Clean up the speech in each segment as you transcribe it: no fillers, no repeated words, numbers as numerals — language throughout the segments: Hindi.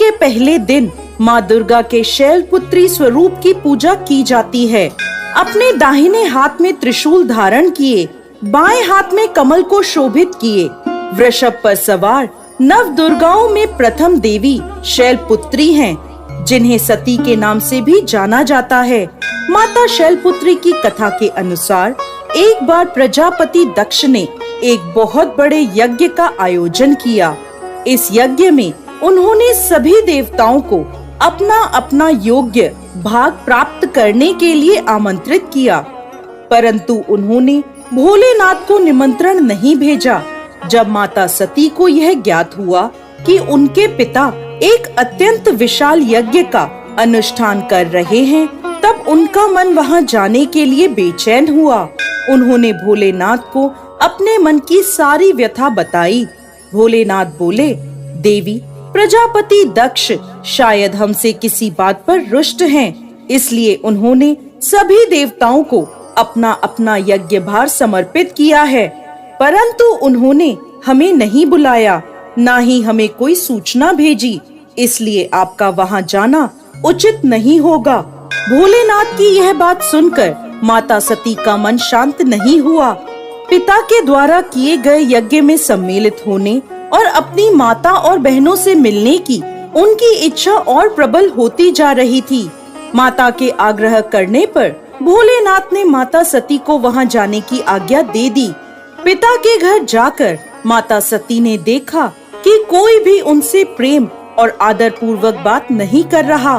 के पहले दिन माँ दुर्गा के शैलपुत्री स्वरूप की पूजा की जाती है। अपने दाहिने हाथ में त्रिशूल धारण किए, बाएं हाथ में कमल को शोभित किए, वृषभ पर सवार नव दुर्गाओं में प्रथम देवी शैलपुत्री हैं, जिन्हें सती के नाम से भी जाना जाता है। माता शैलपुत्री की कथा के अनुसार एक बार प्रजापति दक्ष ने एक बहुत बड़े यज्ञ का आयोजन किया। इस यज्ञ में उन्होंने सभी देवताओं को अपना अपना योग्य भाग प्राप्त करने के लिए आमंत्रित किया, परंतु उन्होंने भोलेनाथ को निमंत्रण नहीं भेजा। जब माता सती को यह ज्ञात हुआ कि उनके पिता एक अत्यंत विशाल यज्ञ का अनुष्ठान कर रहे हैं, तब उनका मन वहां जाने के लिए बेचैन हुआ। उन्होंने भोलेनाथ को अपने मन की सारी व्यथा बताई। भोलेनाथ बोले, देवी, प्रजापति दक्ष शायद हमसे किसी बात पर रुष्ट हैं, इसलिए उन्होंने सभी देवताओं को अपना अपना यज्ञ भार समर्पित किया है, परंतु उन्होंने हमें नहीं बुलाया, ना ही हमें कोई सूचना भेजी, इसलिए आपका वहां जाना उचित नहीं होगा। भोलेनाथ की यह बात सुनकर माता सती का मन शांत नहीं हुआ। पिता के द्वारा किए गए यज्ञ में सम्मिलित होने और अपनी माता और बहनों से मिलने की उनकी इच्छा और प्रबल होती जा रही थी। माता के आग्रह करने पर भोलेनाथ ने माता सती को वहां जाने की आज्ञा दे दी। पिता के घर जाकर माता सती ने देखा कि कोई भी उनसे प्रेम और आदर पूर्वक बात नहीं कर रहा।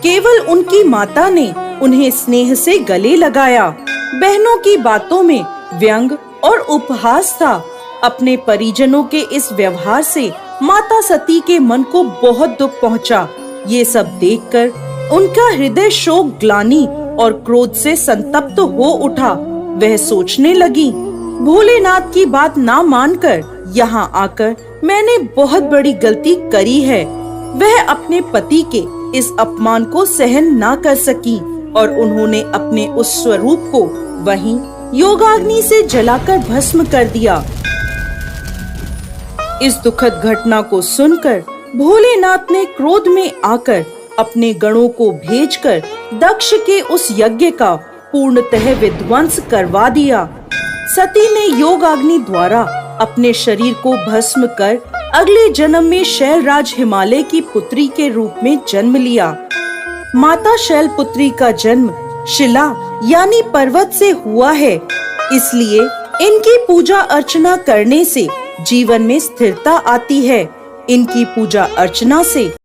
केवल उनकी माता ने उन्हें स्नेह से गले लगाया। बहनों की बातों में व्यंग और उपहास था। अपने परिजनों के इस व्यवहार से माता सती के मन को बहुत दुख पहुंचा। ये सब देखकर उनका हृदय शोक, ग्लानि और क्रोध से संतप्त हो उठा। वह सोचने लगी, भोलेनाथ की बात ना मानकर यहाँ आकर मैंने बहुत बड़ी गलती करी है। वह अपने पति के इस अपमान को सहन ना कर सकी और उन्होंने अपने उस स्वरूप को वहीं योगाग्नि से जलाकर भस्म कर दिया। इस दुखद घटना को सुनकर भोलेनाथ ने क्रोध में आकर अपने गणों को भेजकर दक्ष के उस यज्ञ का पूर्णतः विध्वंस करवा दिया। सती ने योगाग्नि द्वारा अपने शरीर को भस्म कर अगले जन्म में शैलराज हिमालय की पुत्री के रूप में जन्म लिया। माता शैलपुत्री का जन्म शिला यानी पर्वत से हुआ है, इसलिए इनकी पूजा अर्चना करने से जीवन में स्थिरता आती है। इनकी पूजा अर्चना से